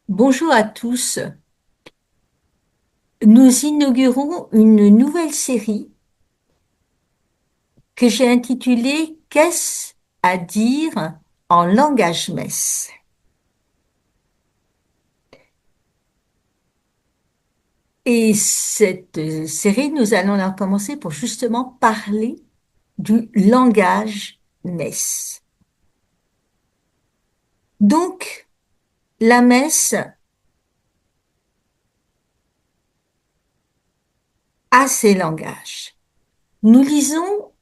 Bonjour à tous. Nous inaugurons une nouvelle série que j'ai intitulée Qu'est-ce à dire en langage messe? Et cette série, nous allons la commencer pour justement parler du langage messe. Donc, la messe a ses langages. Nous lisons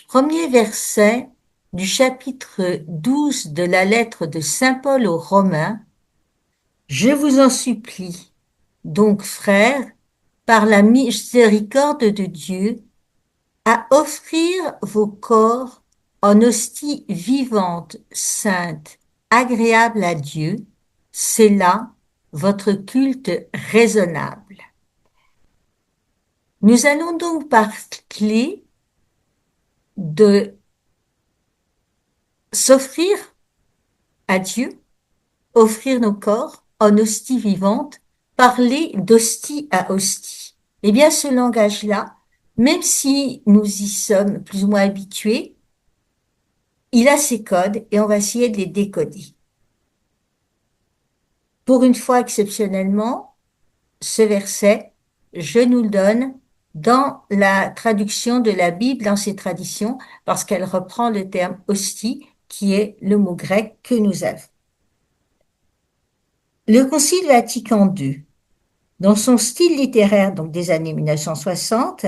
premier verset du chapitre 12 de la lettre de Saint Paul aux Romains. Je vous en supplie, donc frères, par la miséricorde de Dieu, à offrir vos corps en hostie vivante, sainte, agréable à Dieu, c'est là votre culte raisonnable. Nous allons donc parler de s'offrir à Dieu, offrir nos corps en hostie vivante, parler d'hostie à hostie. Eh bien, ce langage-là, même si nous y sommes plus ou moins habitués, il a ses codes et on va essayer de les décoder. Pour une fois, exceptionnellement, ce verset, je nous le donne dans la traduction de la Bible, dans ses traditions, parce qu'elle reprend le terme hostie, qui est le mot grec que nous avons. Le Concile Vatican II, dans son style littéraire donc des années 1960,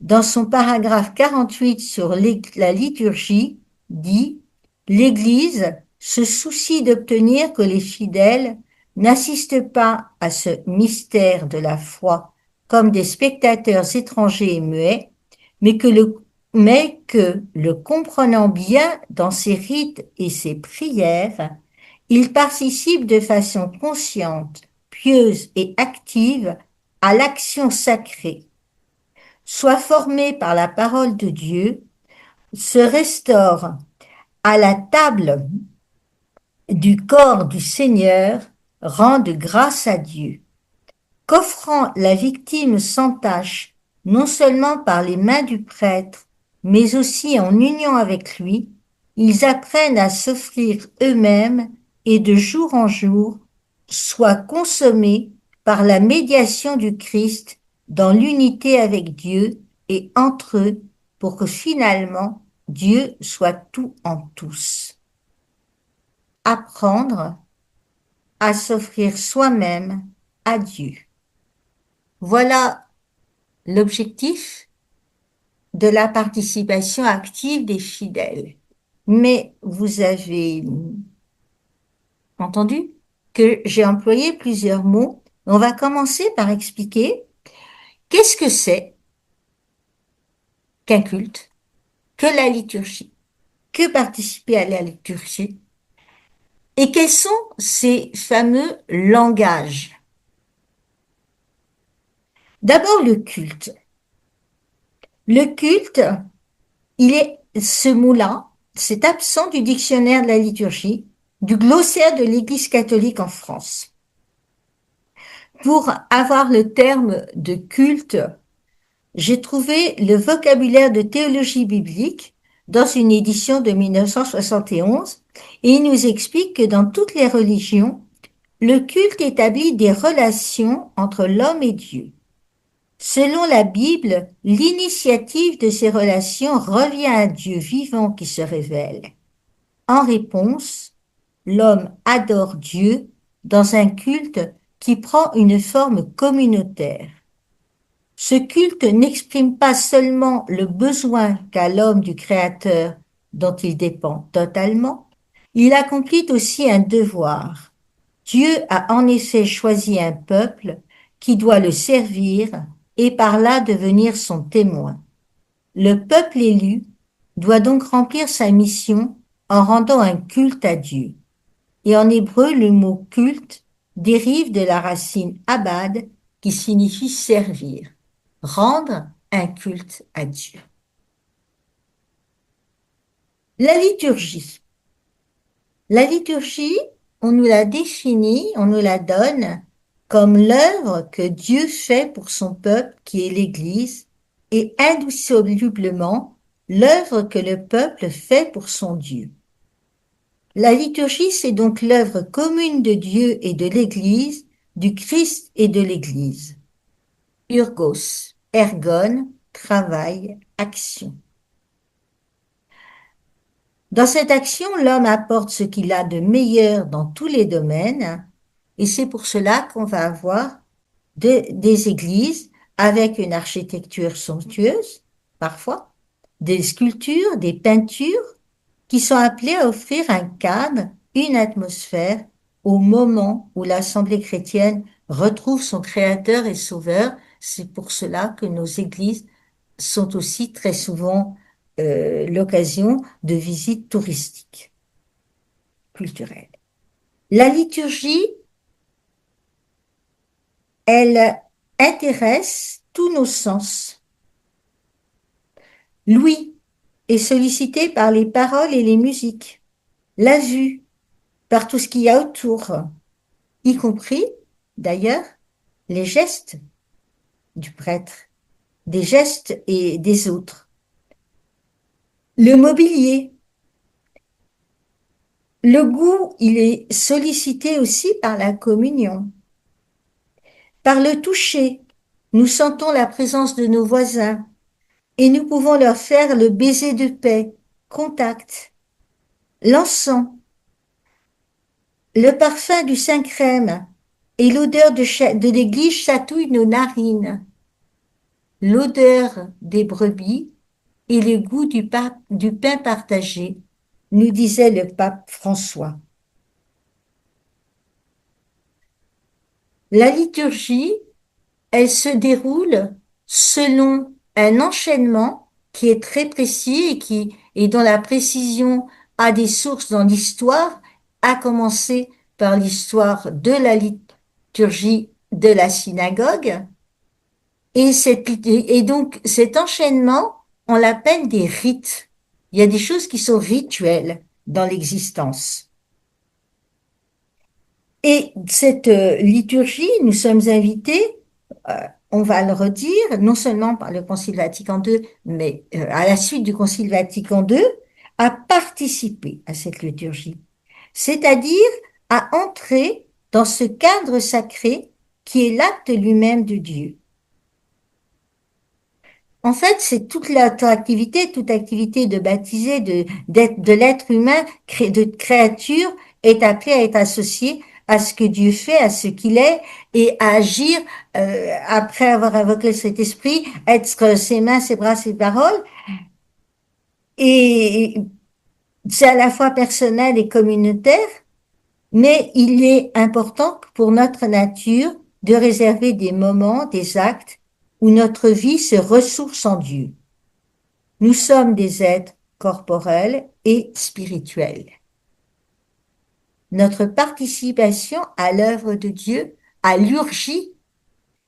dans son paragraphe 48 sur la liturgie, dit «L'Église se soucie d'obtenir que les fidèles n'assistent pas à ce mystère de la foi comme des spectateurs étrangers et muets, mais que, le comprenant bien dans ses rites et ses prières, ils participent de façon consciente, pieuse et active à l'action sacrée, soit formés par la parole de Dieu, se restaurent à la table du corps du Seigneur, rendent grâce à Dieu, qu'offrant la victime sans tache, non seulement par les mains du prêtre, mais aussi en union avec lui, ils apprennent à s'offrir eux-mêmes et de jour en jour, soient consommés par la médiation du Christ dans l'unité avec Dieu et entre eux, pour que finalement Dieu soit tout en tous. Apprendre à s'offrir soi-même à Dieu. Voilà l'objectif de la participation active des fidèles. Mais vous avez entendu que j'ai employé plusieurs mots. On va commencer par expliquer qu'est-ce que c'est qu'un culte, que la liturgie, que participer à la liturgie, et quels sont ces fameux langages. D'abord le culte. Le culte, ce mot-là, c'est absent du dictionnaire de la liturgie, du glossaire de l'Église catholique en France. Pour avoir le terme de culte, j'ai trouvé le vocabulaire de théologie biblique dans une édition de 1971 et il nous explique que dans toutes les religions, le culte établit des relations entre l'homme et Dieu. Selon la Bible, l'initiative de ces relations revient à Dieu vivant qui se révèle. En réponse, l'homme adore Dieu dans un culte qui prend une forme communautaire. Ce culte n'exprime pas seulement le besoin qu'a l'homme du Créateur dont il dépend totalement, il accomplit aussi un devoir. Dieu a en effet choisi un peuple qui doit le servir et par là devenir son témoin. Le peuple élu doit donc remplir sa mission en rendant un culte à Dieu. Et en hébreu, le mot culte dérive de la racine abad qui signifie servir, rendre un culte à Dieu. La liturgie. La liturgie on nous la définit, on nous la donne comme l'œuvre que Dieu fait pour son peuple qui est l'Église et indissolublement l'œuvre que le peuple fait pour son Dieu. La liturgie, c'est donc l'œuvre commune de Dieu et de l'Église, du Christ et de l'Église. Urgos, ergon, travail, action. Dans cette action, l'homme apporte ce qu'il a de meilleur dans tous les domaines, et c'est pour cela qu'on va avoir des églises avec une architecture somptueuse, parfois, des sculptures, des peintures, qui sont appelées à offrir un cadre, une atmosphère, au moment où l'Assemblée chrétienne retrouve son Créateur et Sauveur. C'est pour cela que nos églises sont aussi très souvent l'occasion de visites touristiques, culturelles. La liturgie, elle intéresse tous nos sens. L'ouïe est sollicité par les paroles et les musiques. La vue, par tout ce qu'il y a autour, y compris, d'ailleurs, les gestes du prêtre, des gestes et des autres. Le mobilier, le goût, il est sollicité aussi par la communion. Par le toucher, nous sentons la présence de nos voisins et nous pouvons leur faire le baiser de paix, contact. L'encens, le parfum du Saint-Crème et l'odeur de l'église chatouillent nos narines. L'odeur des brebis et le goût du pain partagé, nous disait le pape François. La liturgie, elle se déroule selon un enchaînement qui est très précis et dont la précision a des sources dans l'histoire, à commencer par l'histoire de la liturgie de la synagogue. Et donc, cet enchaînement, on l'appelle des rites. Il y a des choses qui sont rituelles dans l'existence. Et cette liturgie, nous sommes invités, on va le redire, non seulement par le Concile Vatican II, mais à la suite du Concile Vatican II, à participer à cette liturgie, c'est-à-dire à entrer dans ce cadre sacré qui est l'acte lui-même de Dieu. En fait, c'est toute toute activité de baptisé, de l'être humain, de créature, est appelée à être associée à ce que Dieu fait, à ce qu'il est, et à agir après avoir invoqué cet esprit, être ses mains, ses bras, ses paroles. Et c'est à la fois personnel et communautaire, mais il est important pour notre nature de réserver des moments, des actes où notre vie se ressource en Dieu. Nous sommes des êtres corporels et spirituels. Notre participation à l'œuvre de Dieu, à l'urgie,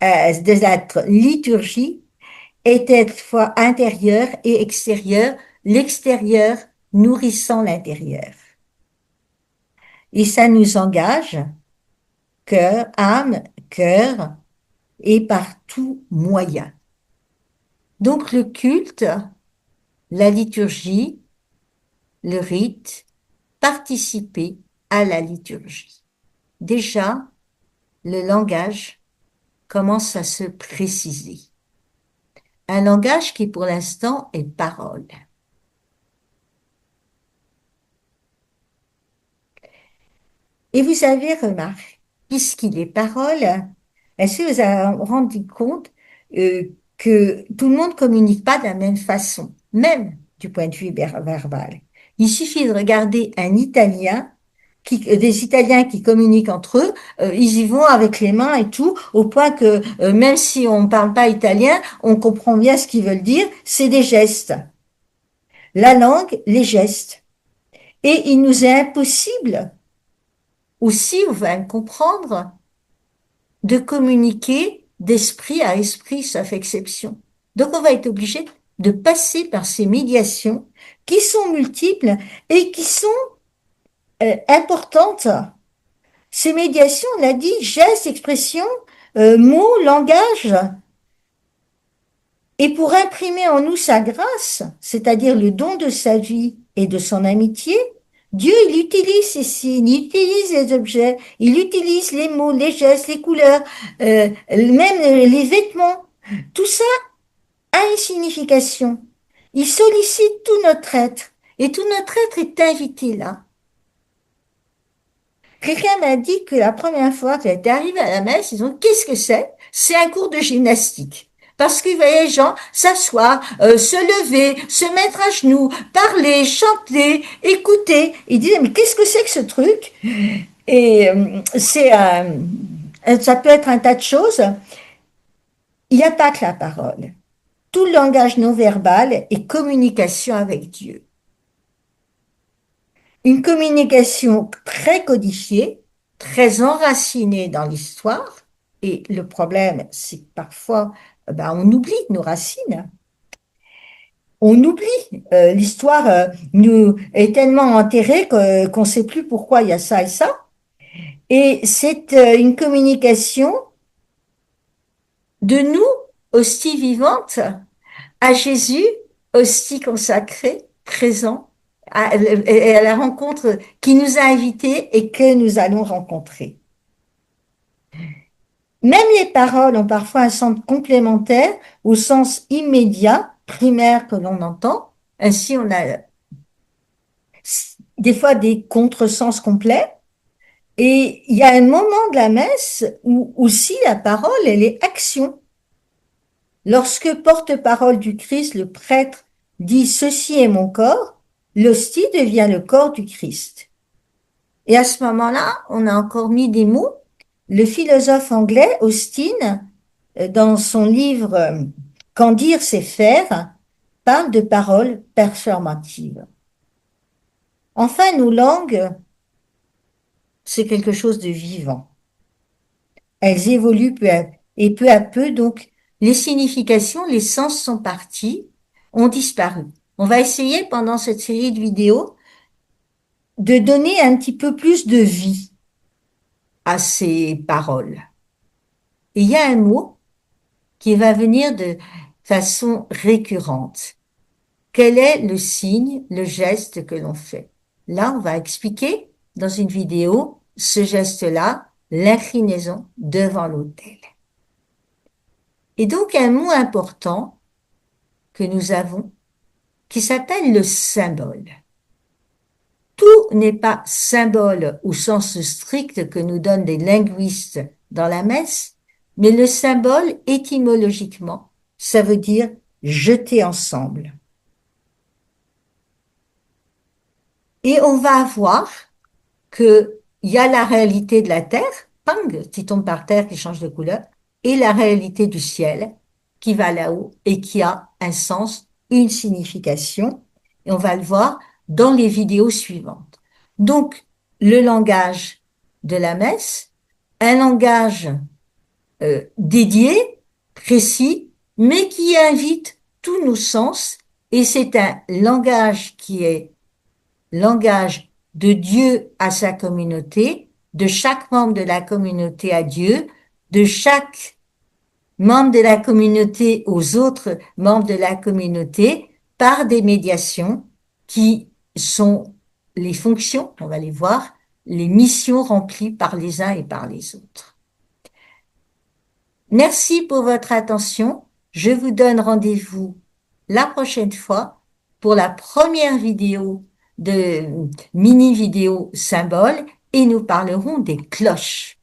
de notre liturgie, est à la fois intérieure et extérieure, l'extérieur nourrissant l'intérieur. Et ça nous engage, cœur, âme, cœur, et par tout moyen. Donc le culte, la liturgie, le rite, participer à la liturgie. Déjà, le langage commence à se préciser. Un langage qui pour l'instant est parole. Et vous avez remarqué, puisqu'il est parole, est-ce que vous avez rendu compte que tout le monde communique pas de la même façon, même du point de vue verbal. Il suffit de regarder un Italien, des Italiens qui communiquent entre eux, ils y vont avec les mains et tout, au point que même si on ne parle pas italien, on comprend bien ce qu'ils veulent dire, c'est des gestes. La langue, les gestes. Et il nous est impossible aussi, on va le comprendre, de communiquer d'esprit à esprit, sauf exception. Donc on va être obligé de passer par ces médiations qui sont multiples et qui sont importantes Ces médiations, on l'a dit, gestes, expressions, mots, langage, et pour imprimer en nous sa grâce, c'est-à-dire le don de sa vie et de son amitié, Dieu, il utilise ces signes, il utilise les objets, il utilise les mots, les gestes, les couleurs, même les vêtements. Tout ça a une signification. Il sollicite tout notre être. Et tout notre être est invité là. Quelqu'un m'a dit que la première fois qu'elle était arrivée à la messe, ils ont dit, qu'est-ce que c'est? C'est un cours de gymnastique. Parce qu'ils voyaient les gens s'asseoir, se lever, se mettre à genoux, parler, chanter, écouter. Ils disaient, mais qu'est-ce que c'est que ce truc? Et ça peut être un tas de choses. Il n'y a pas que la parole. Tout le langage non verbal est communication avec Dieu. Une communication très codifiée, très enracinée dans l'histoire. Et le problème, c'est que parfois, on oublie nos racines. On oublie. L'histoire nous est tellement enterrée qu'on ne sait plus pourquoi il y a ça et ça. Et c'est une communication de nous, hostie vivante, à Jésus, hostie consacrée, présent, et à la rencontre qui nous a invités et que nous allons rencontrer. Même les paroles ont parfois un sens complémentaire au sens immédiat, primaire que l'on entend. Ainsi, on a des fois des contresens complets. Et il y a un moment de la messe où aussi la parole, elle est action. Lorsque porte-parole du Christ, le prêtre dit ceci est mon corps, l'hostie devient le corps du Christ. Et à ce moment-là, on a encore mis des mots. Le philosophe anglais Austin, dans son livre Qu'en dire c'est faire, parle de paroles performatives. Enfin, nos langues, c'est quelque chose de vivant. Elles évoluent et peu à peu, donc, les significations, les sens sont partis, ont disparu. On va essayer pendant cette série de vidéos de donner un petit peu plus de vie à ces paroles. Et il y a un mot qui va venir de façon récurrente. Quel est le signe, le geste que l'on fait? Là, on va expliquer dans une vidéo ce geste-là, l'inclinaison devant l'autel. Et donc, un mot important que nous avons qui s'appelle le symbole. Tout n'est pas symbole au sens strict que nous donnent les linguistes dans la messe, mais le symbole, étymologiquement, ça veut dire jeter ensemble. Et on va voir qu'il y a la réalité de la terre, pang, qui tombe par terre, qui change de couleur, et la réalité du ciel, qui va là-haut et qui a un sens, une signification. Et on va le voir dans les vidéos suivantes. Donc, le langage de la messe, un langage dédié, précis, mais qui invite tous nos sens, et c'est un langage qui est langage de Dieu à sa communauté, de chaque membre de la communauté à Dieu, de chaque membre de la communauté aux autres membres de la communauté, par des médiations qui sont les fonctions, on va les voir, les missions remplies par les uns et par les autres. Merci pour votre attention. Je vous donne rendez-vous la prochaine fois pour la première vidéo de mini-vidéo symbole et nous parlerons des cloches.